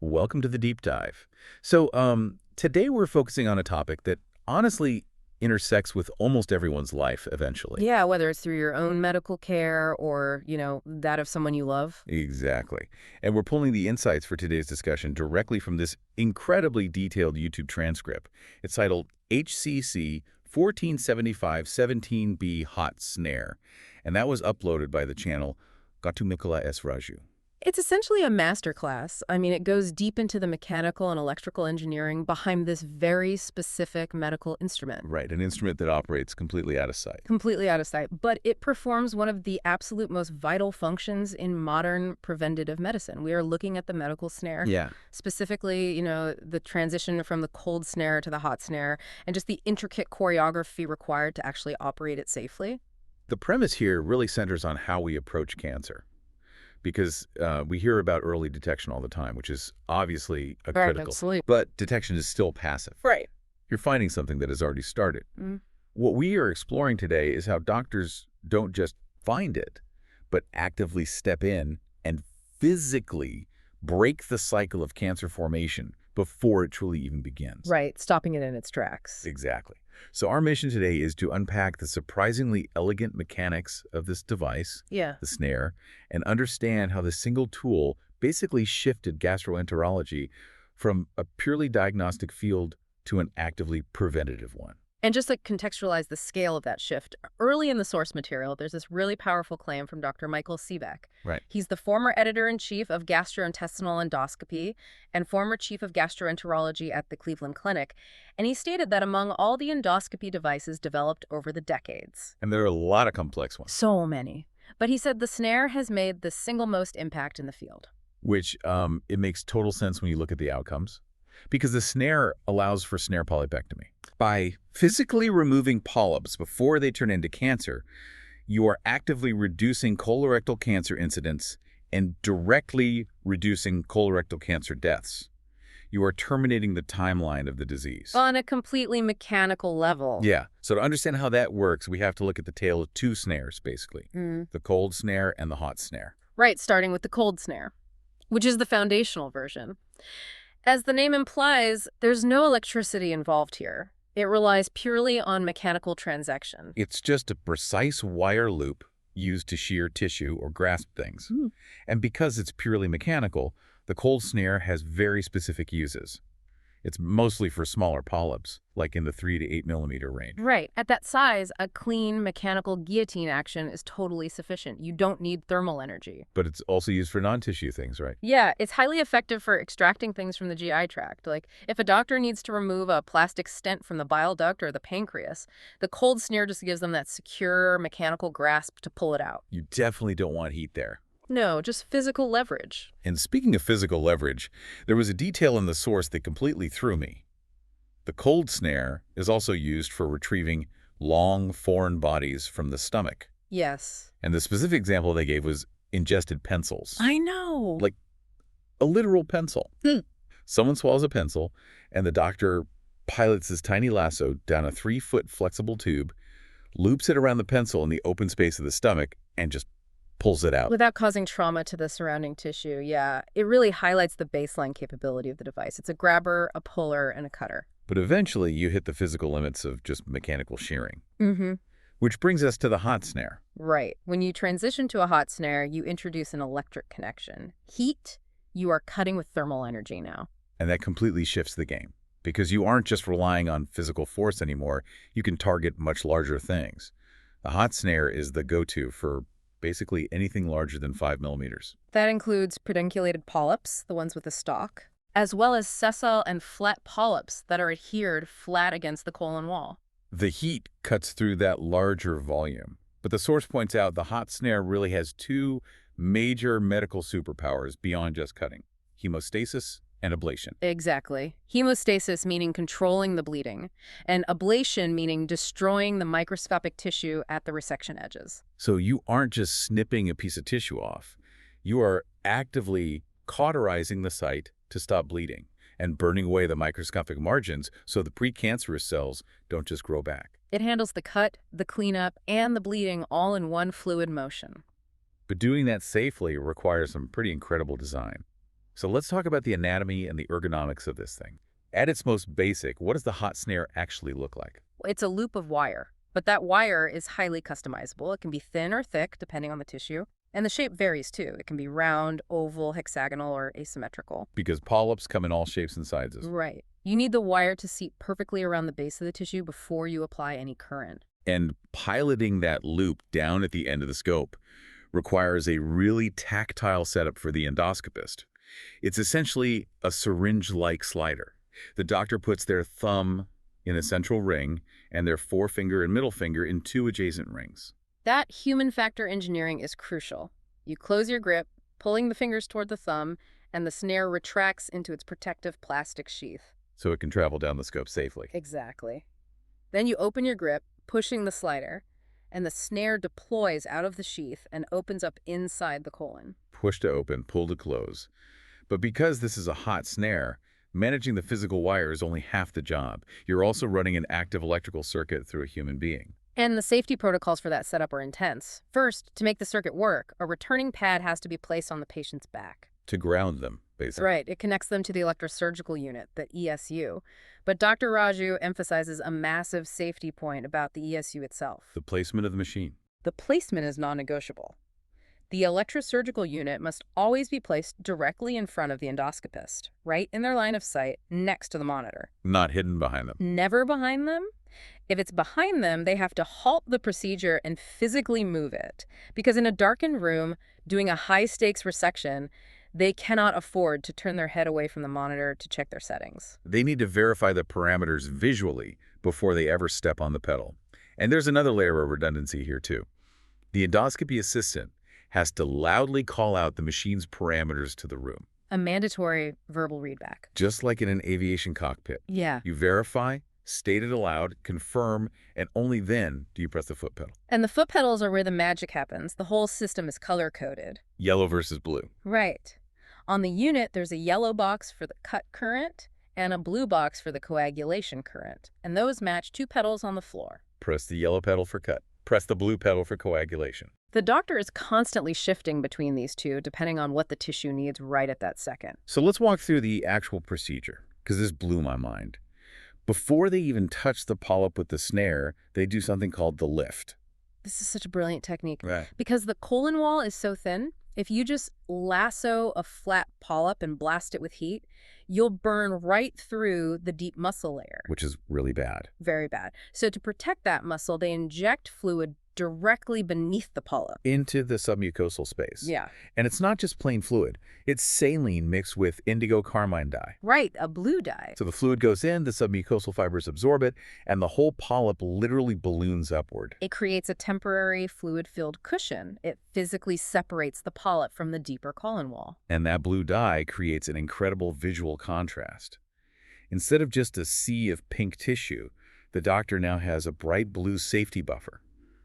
Welcome to the deep dive. Today we're focusing on a topic that honestly intersects with almost everyone's life eventually. Yeah, whether it's through your own medical care or, that of someone you love. Exactly. And we're pulling the insights for today's discussion directly from this incredibly detailed YouTube transcript. It's titled HCC 1475-17B Hot Snare, and that was uploaded by the channel Gatumikola S. Raju. It's essentially a masterclass. I mean, it goes deep into the mechanical and electrical engineering behind this very specific medical instrument. Right, an instrument that operates completely out of sight. Completely out of sight, but it performs one of the absolute most vital functions in modern preventative medicine. We are looking at the medical snare. Yeah. Specifically, the transition from the cold snare to the hot snare and just the intricate choreography required to actually operate it safely. The premise here really centers on how we approach cancer, because we hear about early detection all the time, which is obviously critical. Absolutely. But detection is still passive. Right. You're finding something that has already started. Mm. What we are exploring today is how doctors don't just find it, but actively step in and physically break the cycle of cancer formation before it truly even begins. Right, stopping it in its tracks. Exactly. So our mission today is to unpack the surprisingly elegant mechanics of this device, Yeah. the snare, and understand how this single tool basically shifted gastroenterology from a purely diagnostic field to an actively preventative one. And just to contextualize the scale of that shift, early in the source material, there's this really powerful claim from Dr. Michael Seebeck. Right. He's the former editor-in-chief of gastrointestinal endoscopy and former chief of gastroenterology at the Cleveland Clinic. And he stated that among all the endoscopy devices developed over the decades, And there are a lot of complex ones, so many, but he said the snare has made the single most impact in the field. which it makes total sense when you look at the outcomes, because the snare allows for snare polypectomy. By physically removing polyps before they turn into cancer, you are actively reducing colorectal cancer incidence and directly reducing colorectal cancer deaths. You are terminating the timeline of the disease. On a completely mechanical level. Yeah. So to understand how that works, we have to look at the tale of two snares, basically. The cold snare and the hot snare. Right, starting with the cold snare, which is the foundational version. As the name implies, there's no electricity involved here. It relies purely on mechanical transaction. It's just a precise wire loop used to shear tissue or grasp things. And because it's purely mechanical, the cold snare has very specific uses. It's mostly for smaller polyps, like in the 3 to 8 millimeter range. Right. At that size, a clean mechanical guillotine action is totally sufficient. You don't need thermal energy. But it's also used for non-tissue things, right? Yeah, it's highly effective for extracting things from the GI tract. Like, if a doctor needs to remove a plastic stent from the bile duct or the pancreas, the cold snare just gives them that secure mechanical grasp to pull it out. You definitely don't want heat there. No, just physical leverage. And speaking of physical leverage, there was a detail in the source that completely threw me. The cold snare is also used for retrieving long foreign bodies from the stomach. Yes. And the specific example they gave was ingested pencils. I know. Like a literal pencil. Someone swallows a pencil, and the doctor pilots this tiny lasso down a 3-foot flexible tube, loops it around the pencil in the open space of the stomach, and just pulls it out. Without causing trauma to the surrounding tissue, yeah. It really highlights the baseline capability of the device. It's a grabber, a puller, and a cutter. But eventually, you hit the physical limits of just mechanical shearing. Mm-hmm. Which brings us to the hot snare. Right. When you transition to a hot snare, you introduce an electric connection. Heat, you are cutting with thermal energy now. And that completely shifts the game, because you aren't just relying on physical force anymore. You can target much larger things. The hot snare is the go-to for basically anything larger than 5 millimeters. That includes pedunculated polyps, the ones with the stalk, as well as sessile and flat polyps that are adhered flat against the colon wall. The heat cuts through that larger volume. But the source points out the hot snare really has two major medical superpowers beyond just cutting: hemostasis and ablation. Exactly. Hemostasis meaning controlling the bleeding, and ablation meaning destroying the microscopic tissue at the resection edges. So you aren't just snipping a piece of tissue off. You are actively cauterizing the site to stop bleeding and burning away the microscopic margins so the precancerous cells don't just grow back. It handles the cut, the cleanup, and the bleeding all in one fluid motion. But doing that safely requires some pretty incredible design. So let's talk about the anatomy and the ergonomics of this thing. At its most basic, what does the hot snare actually look like? It's a loop of wire, but that wire is highly customizable. It can be thin or thick, depending on the tissue. And the shape varies, too. It can be round, oval, hexagonal, or asymmetrical. Because polyps come in all shapes and sizes. Right. You need the wire to seat perfectly around the base of the tissue before you apply any current. And piloting that loop down at the end of the scope requires a really tactile setup for the endoscopist. It's essentially a syringe-like slider. The doctor puts their thumb in a central ring and their forefinger and middle finger in two adjacent rings. That human factor engineering is crucial. You close your grip, pulling the fingers toward the thumb, and the snare retracts into its protective plastic sheath. So it can travel down the scope safely. Exactly. Then you open your grip, pushing the slider, and the snare deploys out of the sheath and opens up inside the colon. Push to open, pull to close. But because this is a hot snare, managing the physical wire is only half the job. You're also running an active electrical circuit through a human being. And the safety protocols for that setup are intense. First, to make the circuit work, a returning pad has to be placed on the patient's back. To ground them, basically. Right. It connects them to the electrosurgical unit, the ESU. But Dr. Raju emphasizes a massive safety point about the ESU itself. The placement of the machine. The placement is non-negotiable. The electrosurgical unit must always be placed directly in front of the endoscopist, right in their line of sight, next to the monitor. Not hidden behind them. Never behind them. If it's behind them, they have to halt the procedure and physically move it. Because in a darkened room, doing a high-stakes resection, they cannot afford to turn their head away from the monitor to check their settings. They need to verify the parameters visually before they ever step on the pedal. And there's another layer of redundancy here, too. The endoscopy assistant has to loudly call out the machine's parameters to the room. A mandatory verbal readback. Just like in an aviation cockpit. Yeah. You verify, state it aloud, confirm, and only then do you press the foot pedal. And the foot pedals are where the magic happens. The whole system is color-coded. Yellow versus blue. Right. On the unit, there's a yellow box for the cut current and a blue box for the coagulation current. And those match two pedals on the floor. Press the yellow pedal for cut. Press the blue pedal for coagulation. The doctor is constantly shifting between these two depending on what the tissue needs right at that second. So let's walk through the actual procedure, because this blew my mind. Before they even touch the polyp with the snare, they do something called the lift. This is such a brilliant technique. Right. Because the colon wall is so thin, if you just lasso a flat polyp and blast it with heat, you'll burn right through the deep muscle layer. Which is really bad. Very bad. So to protect that muscle, they inject fluid directly beneath the polyp. Into the submucosal space. Yeah. And it's not just plain fluid. It's saline mixed with indigo carmine dye. Right, a blue dye. So the fluid goes in, the submucosal fibers absorb it, and the whole polyp literally balloons upward. It creates a temporary fluid-filled cushion. It physically separates the polyp from the deeper colon wall. And that blue dye creates an incredible visual contrast. Instead of just a sea of pink tissue, the doctor now has a bright blue safety buffer.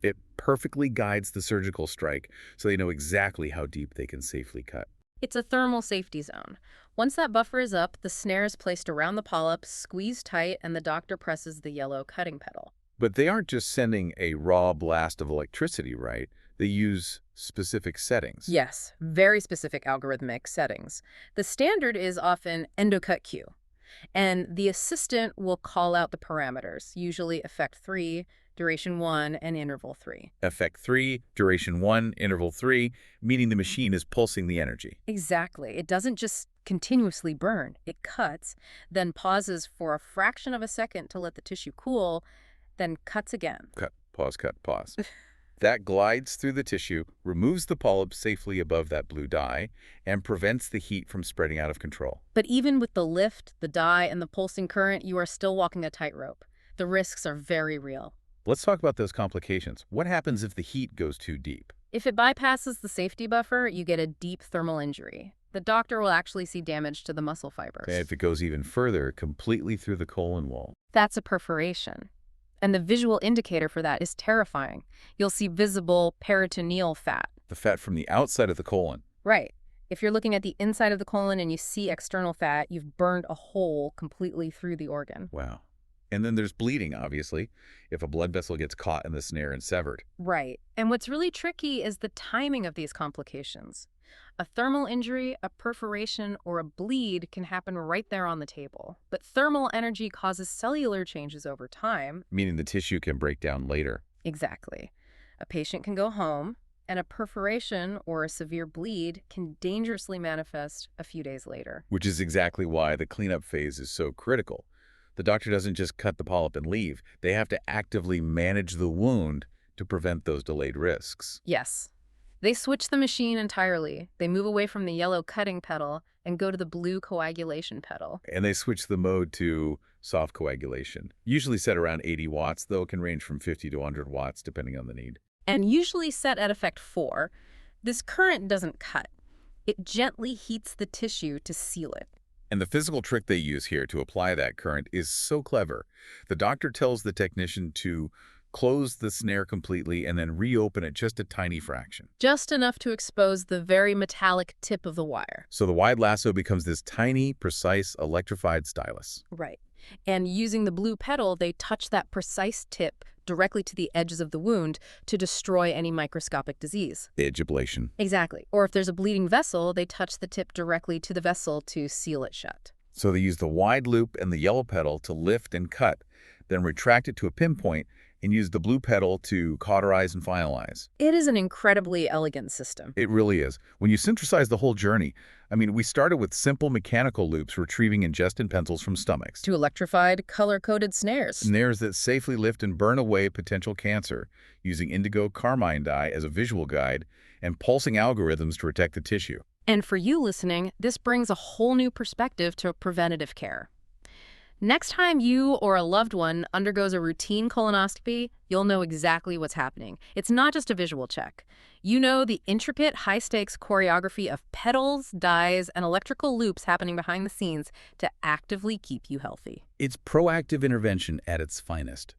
It perfectly guides the surgical strike so they know exactly how deep they can safely cut. It's a thermal safety zone. Once that buffer is up, the snare is placed around the polyp, squeezed tight, and the doctor presses the yellow cutting pedal. But they aren't just sending a raw blast of electricity, right? They use specific settings. Yes, very specific algorithmic settings. The standard is often endocut Q, and the assistant will call out the parameters, usually effect 3, duration 1, and interval 3. Effect 3, duration 1, interval 3, meaning the machine is pulsing the energy. Exactly. It doesn't just continuously burn. It cuts, then pauses for a fraction of a second to let the tissue cool, then cuts again. Cut, pause. That glides through the tissue, removes the polyp safely above that blue dye, and prevents the heat from spreading out of control. But even with the lift, the dye, and the pulsing current, you are still walking a tightrope. The risks are very real. Let's talk about those complications. What happens if the heat goes too deep? If it bypasses the safety buffer, you get a deep thermal injury. The doctor will actually see damage to the muscle fibers. Okay, if it goes even further, completely through the colon wall. That's a perforation. And the visual indicator for that is terrifying. You'll see visible peritoneal fat. The fat from the outside of the colon. Right. If you're looking at the inside of the colon and you see external fat, you've burned a hole completely through the organ. Wow. And then there's bleeding, obviously, if a blood vessel gets caught in the snare and severed. Right. And what's really tricky is the timing of these complications. A thermal injury, a perforation, or a bleed can happen right there on the table. But thermal energy causes cellular changes over time. Meaning the tissue can break down later. Exactly. A patient can go home, and a perforation or a severe bleed can dangerously manifest a few days later. Which is exactly why the cleanup phase is so critical. The doctor doesn't just cut the polyp and leave. They have to actively manage the wound to prevent those delayed risks. Yes. They switch the machine entirely. They move away from the yellow cutting pedal and go to the blue coagulation pedal. And they switch the mode to soft coagulation. Usually set around 80 watts, though it can range from 50 to 100 watts depending on the need. And usually set at effect 4. This current doesn't cut. It gently heats the tissue to seal it. And the physical trick they use here to apply that current is so clever. The doctor tells the technician to close the snare completely and then reopen it just a tiny fraction. Just enough to expose the very metallic tip of the wire. So the wide lasso becomes this tiny, precise, electrified stylus. Right. And using the blue pedal, they touch that precise tip directly to the edges of the wound to destroy any microscopic disease. Edge ablation. Exactly. Or if there's a bleeding vessel, they touch the tip directly to the vessel to seal it shut. So they use the wide loop and the yellow pedal to lift and cut, then retract it to a pinpoint and use the blue pedal to cauterize and finalize. It is an incredibly elegant system. It really is. When you synthesize the whole journey, we started with simple mechanical loops retrieving ingested pencils from stomachs. To electrified, color-coded snares. Snares that safely lift and burn away potential cancer, using indigo carmine dye as a visual guide, and pulsing algorithms to protect the tissue. And for you listening, this brings a whole new perspective to preventative care. Next time you or a loved one undergoes a routine colonoscopy, you'll know exactly what's happening. It's not just a visual check. You know the intricate, high-stakes choreography of pedals, dyes, and electrical loops happening behind the scenes to actively keep you healthy. It's proactive intervention at its finest.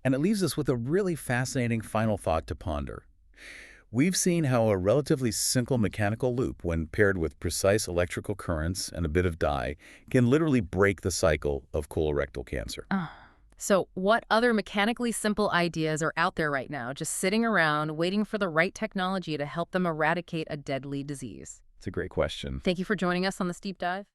And it leaves us with a really fascinating final thought to ponder. We've seen how a relatively simple mechanical loop, when paired with precise electrical currents and a bit of dye, can literally break the cycle of colorectal cancer. So what other mechanically simple ideas are out there right now, just sitting around waiting for the right technology to help them eradicate a deadly disease? It's a great question. Thank you for joining us on this deep dive.